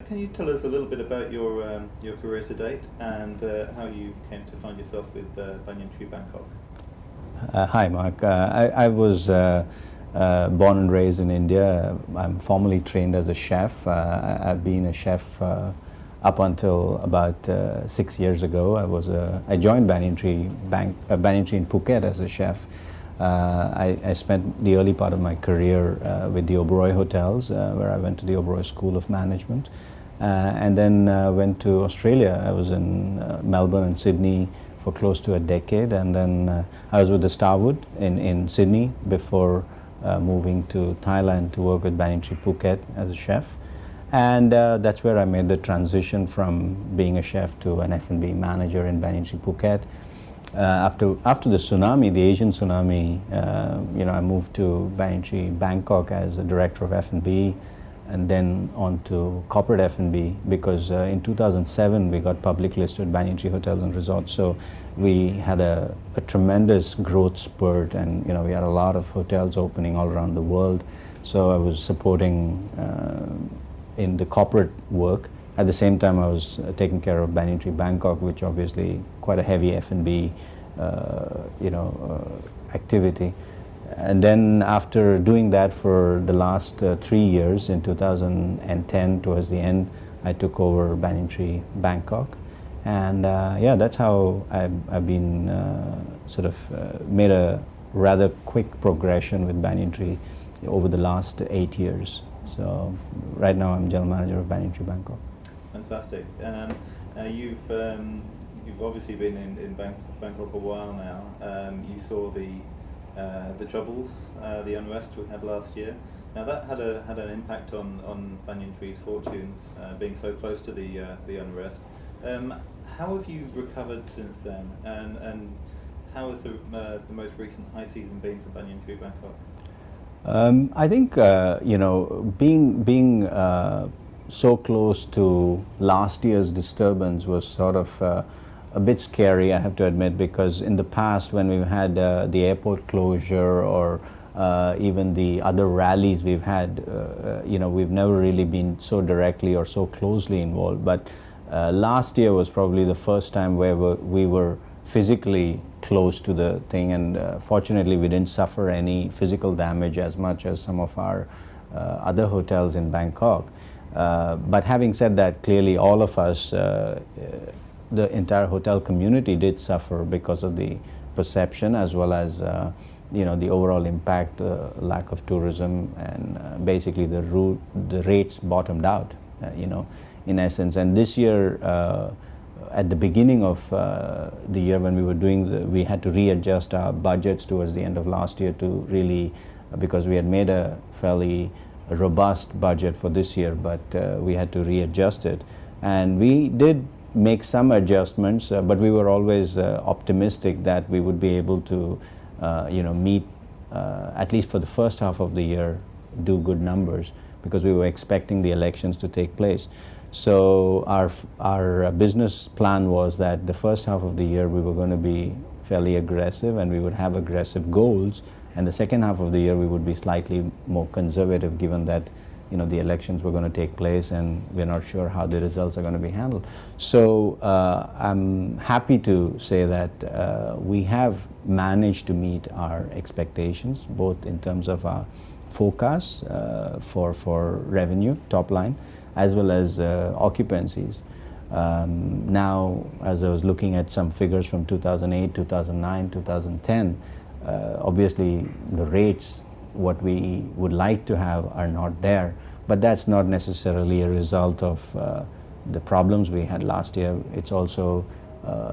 Can you tell us a little bit about your career to date and how you came to find yourself with Banyan Tree Bangkok? Hi, Mark. I was born and raised in India. I'm formally trained as a chef. I've been a chef up until about 6 years ago. I joined Banyan Tree in Phuket as a chef. I spent the early part of my career with the Oberoi Hotels, where I went to the Oberoi School of Management, and then went to Australia. I was in Melbourne and Sydney for close to a decade, and then I was with the Starwood in Sydney before moving to Thailand to work with Banyan Tree Phuket as a chef. And that's where I made the transition from being a chef to an F&B manager in Banyan Tree Phuket. After the tsunami, the Asian tsunami, I moved to Banyan Tree Bangkok as a director of F&B, and then on to corporate F&B, because in 2007 we got public listed Banyan Tree Hotels and Resorts. So we had a tremendous growth spurt, and we had a lot of hotels opening all around the world. So I was supporting in the corporate work. At the same time, I was taking care of Banyan Tree Bangkok, which obviously quite a heavy F&B activity. And then after doing that for the last 3 years, in 2010, towards the end, I took over Banyan Tree Bangkok. And that's how I've been made a rather quick progression with Banyan Tree over the last 8 years. So right now I'm general manager of Banyan Tree Bangkok. Fantastic. You've obviously been in Bangkok a while now. You saw the troubles, the unrest we had last year. Now that had an impact on Banyan Tree's fortunes, being so close to the unrest. How have you recovered since then, and how has the most recent high season been for Banyan Tree Bangkok? I think being so close to last year's disturbance was sort of a bit scary, I have to admit, because in the past when we've had the airport closure or even the other rallies we've had, we've never really been so directly or so closely involved. But last year was probably the first time where we were physically close to the thing, and fortunately we didn't suffer any physical damage as much as some of our other hotels in Bangkok. But having said that, clearly all of us, the entire hotel community did suffer because of the perception, as well as the overall impact, lack of tourism, and basically the rates bottomed out, in essence. And this year, at the beginning of the year when we were we had to readjust our budgets towards the end of last year to really, because we had made a fairly robust budget for this year, but we had to readjust it. And we did make some adjustments, but we were always optimistic that we would be able to meet, at least for the first half of the year, do good numbers, because we were expecting the elections to take place. So our business plan was that the first half of the year we were going to be fairly aggressive, and we would have aggressive goals, and the second half of the year we would be slightly more conservative, given that the elections were going to take place and we're not sure how the results are going to be handled. So I'm happy to say that we have managed to meet our expectations, both in terms of our forecasts for revenue, top line, as well as occupancies. Now, as I was looking at some figures from 2008, 2009, 2010, obviously the rates, what we would like to have, are not there. But that's not necessarily a result of the problems we had last year. It's also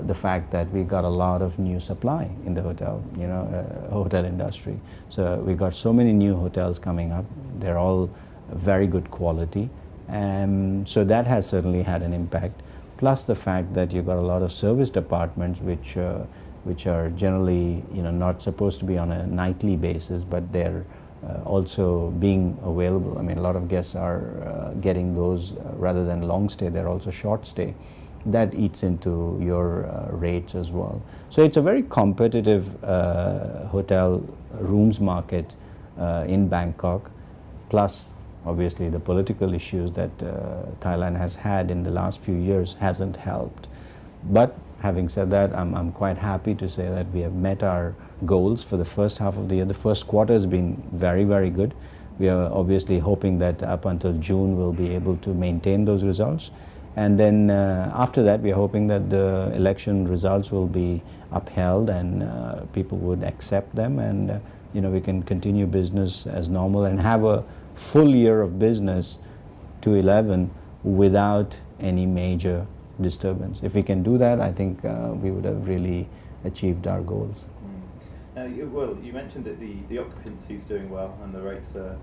the fact that we got a lot of new supply in the hotel industry. So we got so many new hotels coming up. They're all very good quality. So that has certainly had an impact. Plus the fact that you got a lot of service departments which are generally not supposed to be on a nightly basis, but they're also being available. I mean, a lot of guests are getting those rather than long stay, they're also short stay. That eats into your rates as well. So it's a very competitive hotel rooms market in Bangkok. Plus, obviously the political issues that Thailand has had in the last few years hasn't helped. But having said that, I'm quite happy to say that we have met our goals for the first half of the year. The first quarter has been very, very good. We are obviously hoping that up until June we'll be able to maintain those results. And then after that, we are hoping that the election results will be upheld and people would accept them, and we can continue business as normal and have a full year of business to 11 without any major disturbance. If we can do that, I think we would have really achieved our goals. Now, you mentioned that the occupancy is doing well and the rates are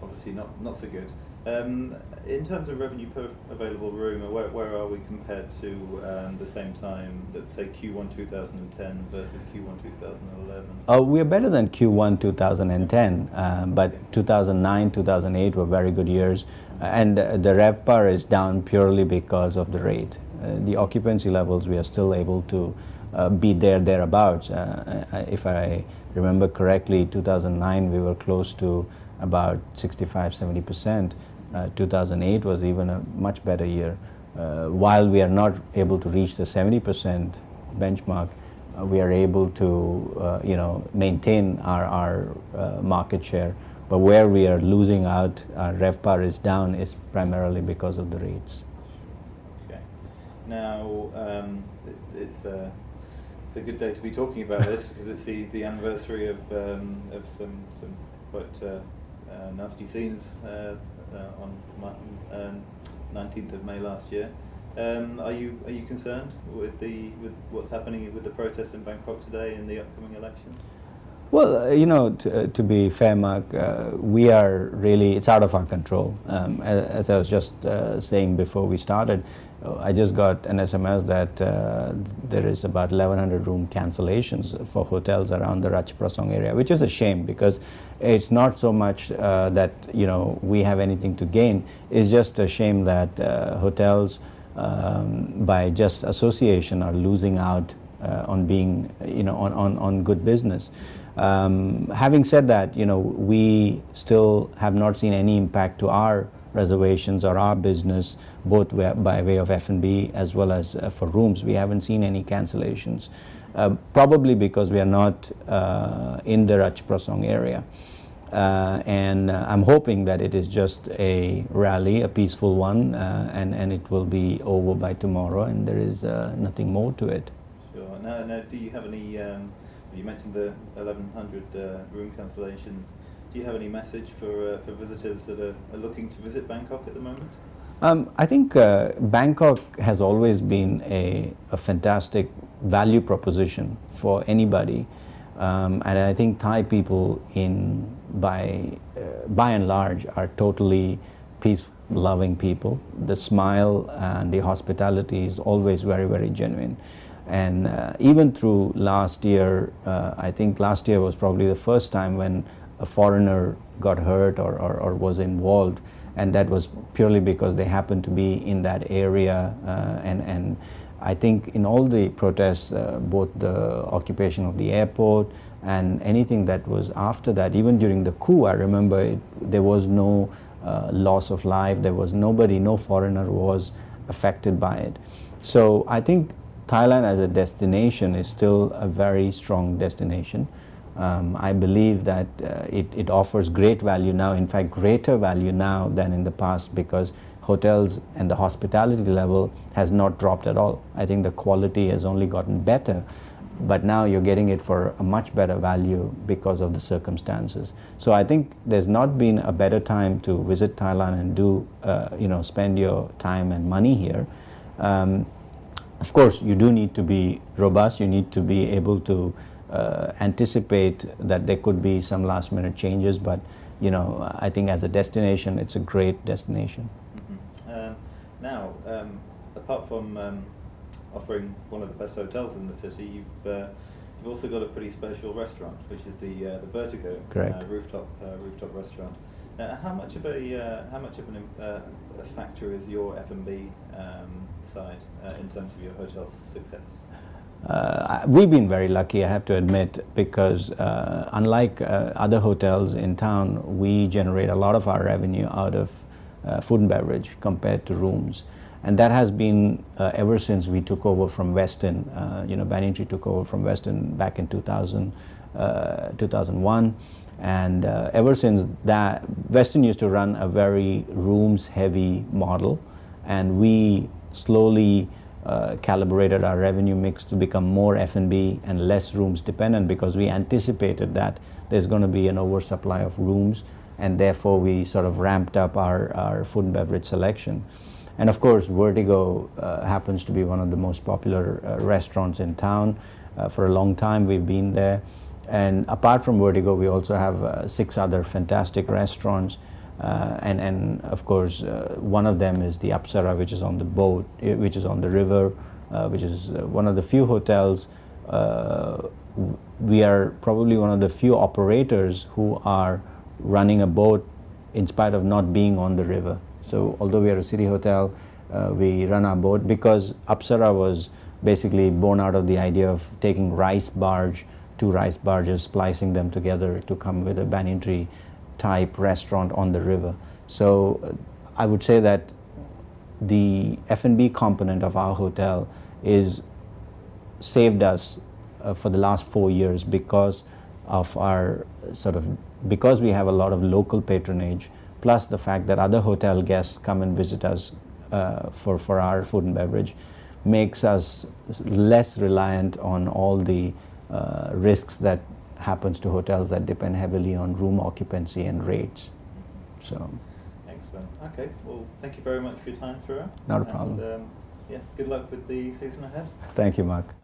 obviously not so good. In terms of revenue per available room, where are we compared to the same time, say Q1 2010 versus Q1 2011? We are better than Q1 2010, but 2009, 2008 were very good years, and the RevPAR is down purely because of the rate. The occupancy levels, we are still able to be thereabouts. If I remember correctly, 2009 we were close to about 65-70%. 2008 was even a much better year. While we are not able to reach the 70% benchmark, we are able to maintain our market share. But where we are losing out, our RevPAR is down, is primarily because of the rates. Okay. Now it's a good day to be talking about this because it's the anniversary of some quite nasty scenes on 19th of May last year. Are you concerned with what's happening with the protests in Bangkok today and the upcoming election? Well, to be fair, Mark, we are really, it's out of our control. As I was just saying before we started, I just got an SMS that there is about 1,100 room cancellations for hotels around the Ratchaprasong area, which is a shame because it's not so much that we have anything to gain. It's just a shame that hotels, by just association, are losing out on being, on good business. Having said that, we still have not seen any impact to our reservations or our business, both by way of F&B as well as for rooms. We haven't seen any cancellations, probably because we are not in the Ratchaprasong area. And I'm hoping that it is just a rally, a peaceful one, and it will be over by tomorrow, and there is nothing more to it. Sure. Now, do you have any, you mentioned the 1,100 room cancellations. Do you have any message for visitors that are looking to visit Bangkok at the moment? I think Bangkok has always been a fantastic value proposition for anybody, and I think Thai people by and large are totally peace-loving people. The smile and the hospitality is always very, very genuine. And even through last year, I think last year was probably the first time when a foreigner got hurt or was involved, and that was purely because they happened to be in that area. And I think in all the protests, both the occupation of the airport and anything that was after that, even during the coup, I remember there was no loss of life. There was no foreigner was affected by it. So I think Thailand as a destination is still a very strong destination. I believe that it offers great value now, in fact greater value now than in the past, because hotels and the hospitality level has not dropped at all. I think the quality has only gotten better, but now you're getting it for a much better value because of the circumstances. So I think there's not been a better time to visit Thailand and do, spend your time and money here. Of course, you do need to be robust. You need to be able to anticipate that there could be some last minute changes, but I think as a destination, it's a great destination. Mm-hmm. Now, apart from offering one of the best hotels in the city, you've also got a pretty special restaurant, which is the Vertigo rooftop restaurant. How much of a factor is your F&B side in terms of your hotel's success? We've been very lucky, I have to admit, because unlike other hotels in town, we generate a lot of our revenue out of food and beverage compared to rooms. And that has been ever since we took over from Westin. Banyan Tree took over from Westin back in 2001. And ever since that, Westin used to run a very rooms-heavy model, and we slowly calibrated our revenue mix to become more F&B and less rooms dependent, because we anticipated that there's going to be an oversupply of rooms, and therefore we sort of ramped up our food and beverage selection. And of course, Vertigo happens to be one of the most popular restaurants in town. For a long time we've been there. And apart from Vertigo, we also have 6 other fantastic restaurants. And of course, one of them is the Apsara, which is on the boat, which is on the river, which is one of the few hotels. We are probably one of the few operators who are running a boat in spite of not being on the river. So although we are a city hotel, we run our boat, because Apsara was basically born out of the idea of taking 2 rice barges, splicing them together to come with a Banyan Tree type restaurant on the river. So I would say that the F&B component of our hotel is saved us for the last 4 years because of our because we have a lot of local patronage, plus the fact that other hotel guests come and visit us for our food and beverage, makes us less reliant on all the risks that happens to hotels that depend heavily on room occupancy and rates. So, excellent. Okay, well, thank you very much for your time, Sriram. Not a problem. And, good luck with the season ahead. Thank you, Mark.